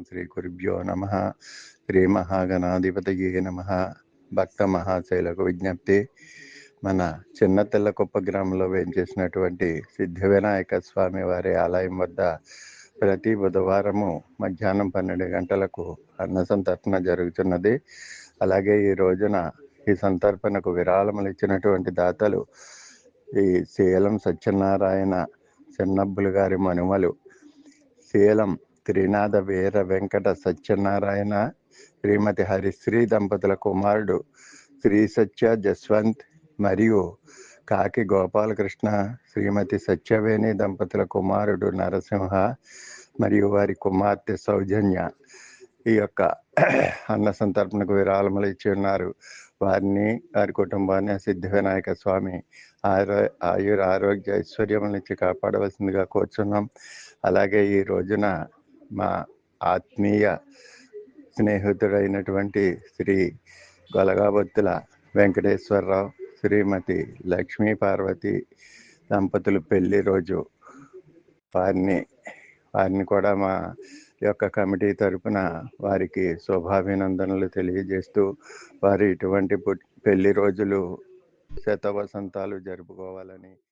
శ్రీ గురుభ్యో నమ. శ్రీ మహాగణాధిపతయే నమ. భక్త మహాశైలకు విజ్ఞప్తి. మన చిన్న తెల్లకొప్ప గ్రామంలో వేంచేసినటువంటి సిద్ధి వినాయక స్వామి వారి ఆలయం వద్ద ప్రతి బుధవారము మధ్యాహ్నం 12 గంటలకు అన్న సంతర్పణ జరుగుతున్నది. అలాగే ఈ రోజున ఈ సంతర్పణకు విరాళములు ఇచ్చినటువంటి దాతలు ఈ శీలం సత్యనారాయణ చెన్నబ్బులు గారి మనుమలు శీలం త్రినాథ వీర వెంకట సత్యనారాయణ, శ్రీమతి హరిశ్రీ దంపతుల కుమారుడు శ్రీ సత్య జస్వంత్ మరియు కాకి గోపాలకృష్ణ, శ్రీమతి సత్యవేణి దంపతుల కుమారుడు నరసింహ మరియు వారి కుమార్తె సౌజన్య ఈ యొక్క అన్న సంతర్పణకు విరాళములు ఇచ్చి ఉన్నారు. వారిని, వారి కుటుంబాన్ని సిద్ధి వినాయక స్వామి ఆయుర ఆరోగ్య ఐశ్వర్యములనిచ్చి కాపాడవలసిందిగా కోరుచున్నాం. అలాగే ఈ రోజున మా ఆత్మీయ స్నేహితుడైనటువంటి శ్రీ గొలగాబొత్తుల వెంకటేశ్వరరావు, శ్రీమతి లక్ష్మీ పార్వతి దంపతులు పెళ్లి రోజు. వారిని కూడా మా యొక్క కమిటీ తరపున వారికి శుభాభినందనలు తెలియజేస్తూ వారు ఇటువంటి పెళ్లి రోజులు శతవసంతాలు జరుపుకోవాలని